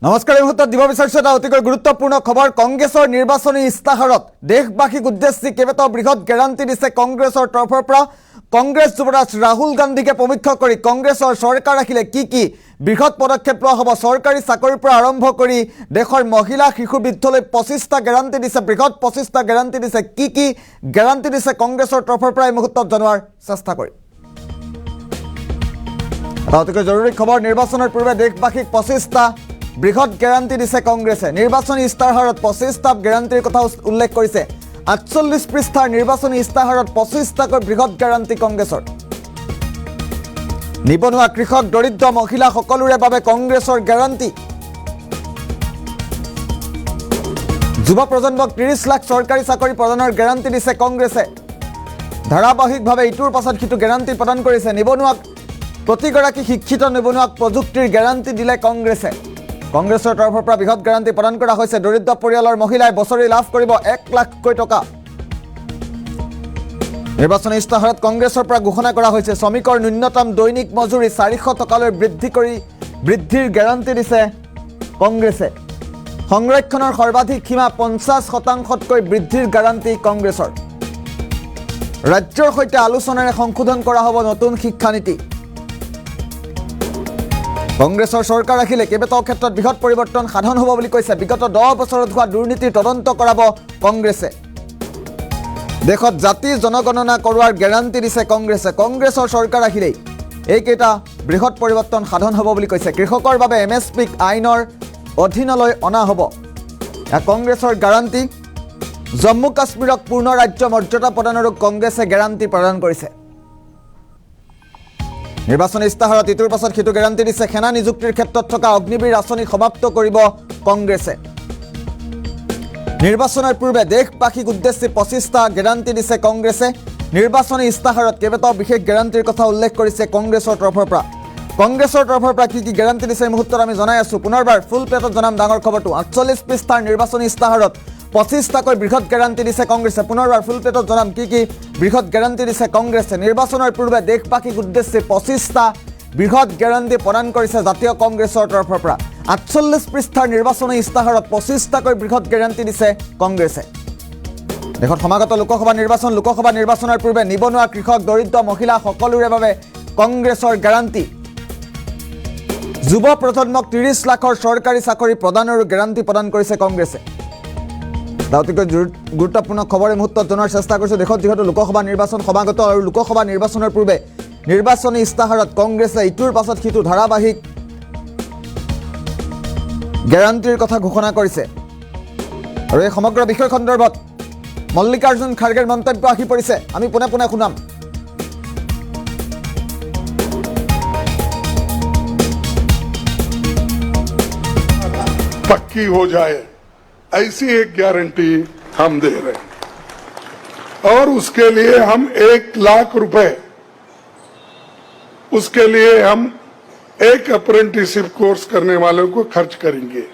नमस्कार। मुहूर्त দিব বিচাৰিছো এটা অতিকৈ গুৰুত্বপূৰ্ণ খবৰ। কংগ্ৰেছৰ নিৰ্বাচনী ইস্তাহাৰত দেশবাসীক উদ্দেশ্যি কেইবাটাও বৃহৎ গ্যাৰান্টি দিছে কংগ্ৰেছৰ তৰফৰ পৰা। কংগ্ৰেছ যুৱৰাজ ৰাহুল গান্ধীকে পবিত্ৰ কৰি কংগ্ৰেছৰ চৰকাৰ আহিলে কি বৃহৎ পদক্ষেপ লোৱা হ'ব। চৰকাৰী চাকৰিৰ পৰা আৰম্ভ কৰি দেশৰ মহিলা শিশু বৃদ্ধলৈ 25টা গ্যাৰান্টি দিছে, বৃহৎ 25টা গ্যাৰান্টি দিছে। কি গ্যাৰান্টি দিছে কংগ্ৰেছৰ তৰফৰ পৰা এই মুহূৰ্তত জনোৱাৰ চেষ্টা কৰিম। অতিকৈ জৰুৰী খবৰ। নিৰ্বাচনৰ পূৰ্বে দেশবাসীক 25টা বৃহৎ গ্যাৰান্টি দিছে কংগ্ৰেছে। নিৰ্বাচনী ইস্তাহাৰত 25টা গ্যাৰান্টিৰ কথা উল্লেখ কৰিছে। 48 পৃষ্ঠাৰ নিৰ্বাচনী ইস্তাহাৰত 25টাকৈ বৃহৎ গ্যাৰান্টি কংগ্ৰেছৰ। নিবনুৱা কৃষক দৰিদ্ৰ মহিলা সকলোৰে বাবে কংগ্ৰেছৰ গ্যাৰান্টি। যুৱ প্ৰজন্মক 30 লাখ চৰকাৰী চাকৰি প্ৰদানৰ গ্যাৰান্টি দিছে কংগ্ৰেছে। ধাৰাবাহিকভাৱে ইটোৰ পাছত সিটো গ্যাৰান্টি প্ৰদান কৰিছে। নিবনুৱাক প্ৰতিগৰাকী শিক্ষিত নিবনুৱাক প্ৰযুক্তিৰ গ্যাৰান্টি দিলে কংগ্ৰেছে। কংগ্ৰেছৰ তৰফৰ পৰা বৃহৎ গ্যাৰান্টি প্ৰদান কৰা হৈছে। দৰিদ্ৰ পৰিয়ালৰ মহিলাই বছৰি লাভ কৰিব 1 লাখকৈ টকা। নিৰ্বাচনী ইস্তাহাৰত কংগ্ৰেছৰ পৰা ঘোষণা কৰা হৈছে শ্ৰমিকৰ ন্যূনতম দৈনিক মজুৰি 400 টকালৈ বৃদ্ধিৰ গ্যাৰান্টি দিছে কংগ্ৰেছে। সংৰক্ষণৰ সৰ্বাধিক সীমা 50%তকৈ বৃদ্ধিৰ গ্যাৰান্টি কংগ্ৰেছৰ। ৰাজ্যৰ সৈতে আলোচনাৰে সংশোধন কৰা হ'ব নতুন শিক্ষানীতি। কংগ্ৰেছৰ চৰকাৰ আহিলে কেইবাটাও ক্ষেত্ৰত বৃহৎ পৰিৱৰ্তন সাধন হ'ব বুলি কৈছে। বিগত 10 বছৰত হোৱা দুৰ্নীতিৰ তদন্ত কৰাব কংগ্ৰেছে। দেশত জাতি জনগণনা কৰোৱাৰ গ্যাৰান্টি দিছে কংগ্ৰেছে। কংগ্ৰেছৰ চৰকাৰ আহিলেই এইকেইটা বৃহৎ পৰিৱৰ্তন সাধন হ'ব বুলি কৈছে। কৃষকৰ বাবে MSPক আইনৰ অধীনলৈ অনা হ'ব, কংগ্ৰেছৰ গ্যাৰান্টি। জম্মু কাশ্মীৰক পূৰ্ণ ৰাজ্য মৰ্যাদা প্ৰদানৰো কংগ্ৰেছে গ্যাৰান্টি প্ৰদান কৰিছে। নিৰ্বাচনী ইস্তাহাৰত ইটোৰ পাছত সিটো গ্যাৰান্টি দিছে। সেনা নিযুক্তিৰ ক্ষেত্ৰত থকা অগ্নিবীৰ আঁচনি সমাপ্ত কৰিব কংগ্ৰেছে। নিৰ্বাচনৰ পূৰ্বে দেশবাসীক উদ্দেশ্যি 25টা গ্যাৰান্টি দিছে কংগ্ৰেছে। নিৰ্বাচনী ইস্তাহাৰত কেইবাটাও বিশেষ গ্যাৰান্টিৰ কথা উল্লেখ কৰিছে কংগ্ৰেছৰ তৰফৰ পৰা। কংগ্ৰেছৰ তৰফৰ পৰা কি গ্যাৰান্টি দিছে এই মুহূৰ্তত আমি জনাই আছোঁ। পুনৰবাৰ ফুল প্লেটত জনাম ডাঙৰ খবৰটো। 48 পৃষ্ঠাৰ নিৰ্বাচনী ইস্তাহাৰত 25টাকৈ বৃহৎ গ্যাৰান্টি দিছে কংগ্ৰেছে। পুনৰবাৰ ফুল প্লেটত জনাম কি বৃহৎ গ্যাৰান্টি দিছে কংগ্ৰেছে। নিৰ্বাচনৰ পূৰ্বে দেশবাসীক উদ্দেশ্যি 25টা বৃহৎ গ্যাৰান্টি প্ৰদান কৰিছে জাতীয় কংগ্ৰেছৰ তৰফৰ পৰা। 48 পৃষ্ঠাৰ নিৰ্বাচনী ইস্তাহাৰত 25টাকৈ বৃহৎ গ্যাৰান্টি দিছে কংগ্ৰেছে। দেশত সমাগত লোকসভা নিৰ্বাচনৰ পূৰ্বে নিবনুৱা কৃষক দৰিদ্ৰ মহিলা সকলোৰে বাবে কংগ্ৰেছৰ গ্যাৰান্টি। যুৱ প্ৰজন্মক 30 লাখৰ চৰকাৰী চাকৰি প্ৰদানৰো গ্যাৰান্টি প্ৰদান কৰিছে কংগ্ৰেছে। অতিকৈ গুৰুত্বপূৰ্ণ খবৰ এই মুহূৰ্তত জনাৰ চেষ্টা কৰিছোঁ। দেশত যিহেতু লোকসভা নিৰ্বাচন সমাগত আৰু লোকসভা নিৰ্বাচনৰ পূৰ্বে নিৰ্বাচনী ইস্তাহাৰত কংগ্ৰেছে ইটোৰ পাছত সিটো ধাৰাবাহিক গ্যাৰান্টিৰ কথা ঘোষণা কৰিছে। আৰু এই সমগ্ৰ বিষয় সন্দৰ্ভত মল্লিকাৰ্জুন খাৰ্গেৰ মন্তব্য আহি পৰিছে, আমি পোনে পোনে শুনাম। पक्की हो जाए ऐसी एक गारंटी हम दे रहे हैं और उसके लिए हम 1 लाख रुपए, उसके लिए हम एक अप्रेंटिसशिप कोर्स करने वालों को खर्च करेंगे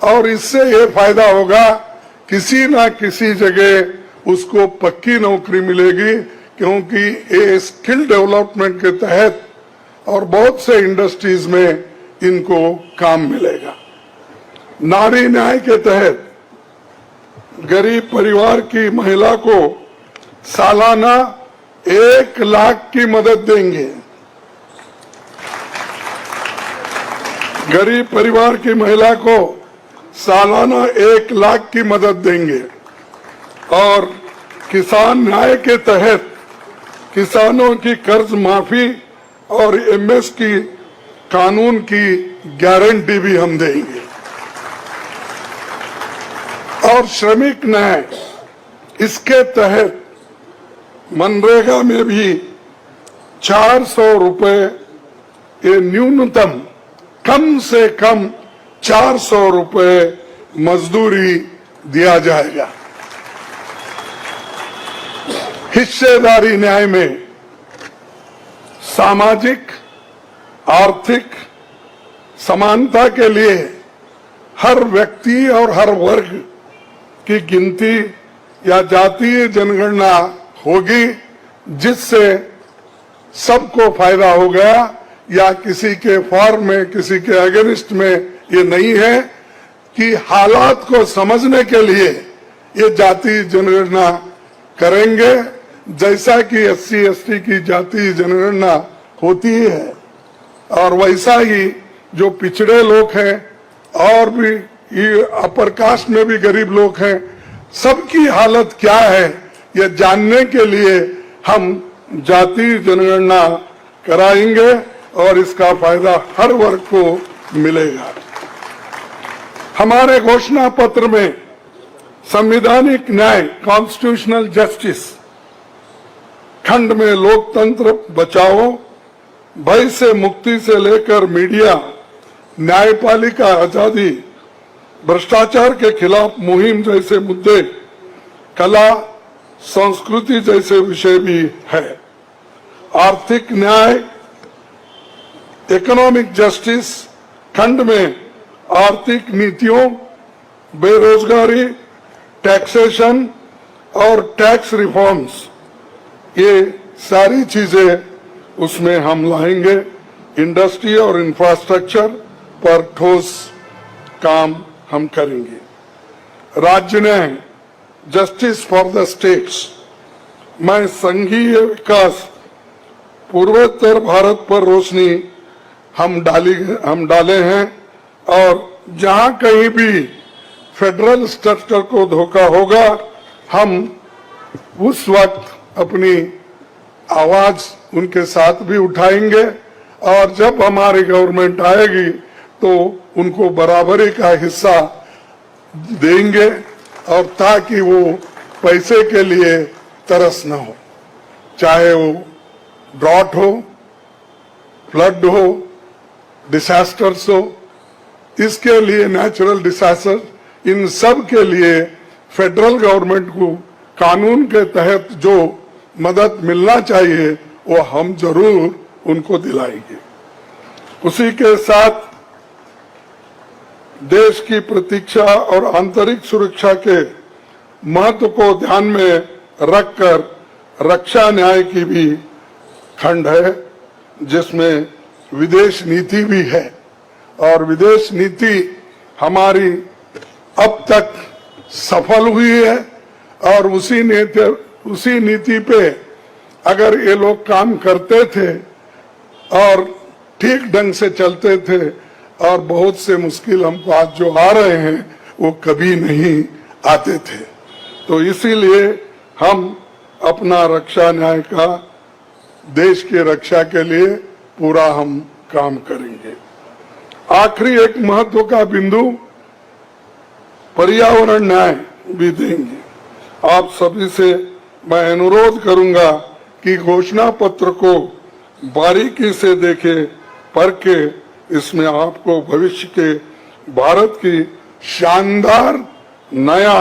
और इससे ये फायदा होगा किसी ना किसी जगह उसको पक्की नौकरी मिलेगी, क्योंकि ये स्किल डेवलपमेंट के तहत और बहुत से इंडस्ट्रीज में इनको काम मिलेगा। नारी न्याय के तहत गरीब परिवार की महिला को सालाना 1 लाख की मदद देंगे। गरीब परिवार की महिला को सालाना 1 लाख की मदद देंगे और किसान न्याय के तहत किसानों की कर्ज माफी और MS की कानून की गारंटी भी हम देंगे। और श्रमिक न्याय, इसके तहत मनरेगा में भी 400 रुपए, ये न्यूनतम कम से कम 400 रुपए मजदूरी दिया जाएगा। हिस्सेदारी न्याय में सामाजिक आर्थिक समानता के लिए हर व्यक्ति और हर वर्ग की गिनती या जातीय जनगणना होगी, जिससे सबको फायदा हो गया या किसी के फॉर में किसी के अगेंस्ट में ये नहीं है कि हालात को समझने के लिए ये जाति जनगणना करेंगे, जैसा कि SC/ST की जाति जनगणना होती है, और वैसा ही जो पिछड़े लोग हैं और भी ये अपर कास्ट में भी गरीब लोग हैं, सबकी हालत क्या है ये जानने के लिए हम जाति जनगणना कराएंगे और इसका फायदा हर वर्ग को मिलेगा। हमारे घोषणा पत्र में संवैधानिक न्याय, कॉन्स्टिट्यूशनल जस्टिस खंड में लोकतंत्र बचाओ, भय से मुक्ति से लेकर मीडिया, न्यायपालिका आजादी, भ्रष्टाचार के खिलाफ मुहिम जैसे मुद्दे, कला संस्कृति जैसे विषय भी है। आर्थिक न्याय, इकोनॉमिक जस्टिस खंड में आर्थिक नीतियों, बेरोजगारी, टैक्सेशन और टैक्स रिफॉर्म्स, ये सारी चीजें उसमें हम लाएंगे। इंडस्ट्री और इंफ्रास्ट्रक्चर पर ठोस काम हम करेंगे। राज्य न्याय, जस्टिस फॉर द स्टेट्स में संघीय विकास, पूर्वोत्तर भारत पर रोशनी हम डाले हैं, और जहां कहीं भी फेडरल स्ट्रक्चर को धोखा होगा, हम उस वक्त अपनी आवाज उनके साथ भी उठाएंगे, और जब हमारी गवर्नमेंट आएगी तो उनको बराबरी का हिस्सा देंगे, और ताकि वो पैसे के लिए तरस न हो, चाहे वो ड्रॉट हो, फ्लड हो, डिसास्टर्स हो, इसके लिए नेचुरल डिसास्टर, इन सब के लिए फेडरल गवर्नमेंट को कानून के तहत जो मदद मिलना चाहिए वो हम जरूर उनको दिलाएंगे। उसी के साथ देश की प्रतीक्षा और आंतरिक सुरक्षा के महत्व को ध्यान में रखकर रक्षा न्याय की भी खंड है, जिसमें विदेश नीति भी है, और विदेश नीति हमारी अब तक सफल हुई है, और उसी नीति पे अगर ये लोग काम करते थे और ठीक ढंग से चलते थे, और बहुत से मुश्किल हमको आज जो आ रहे हैं वो कभी नहीं आते थे। तो इसीलिए हम अपना रक्षा न्याय का, देश की रक्षा के लिए पूरा हम काम करेंगे। आखिरी एक महत्व का बिंदु पर्यावरण न्याय भी देंगे। आप सभी से मैं अनुरोध करूंगा कि घोषणा पत्र को बारीकी से देखें, परखे, इसमें आपको भविष्य के भारत की शानदार नया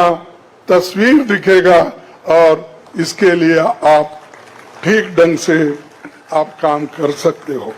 तस्वीर दिखेगा, और इसके लिए आप ठीक ढंग से आप काम कर सकते हो।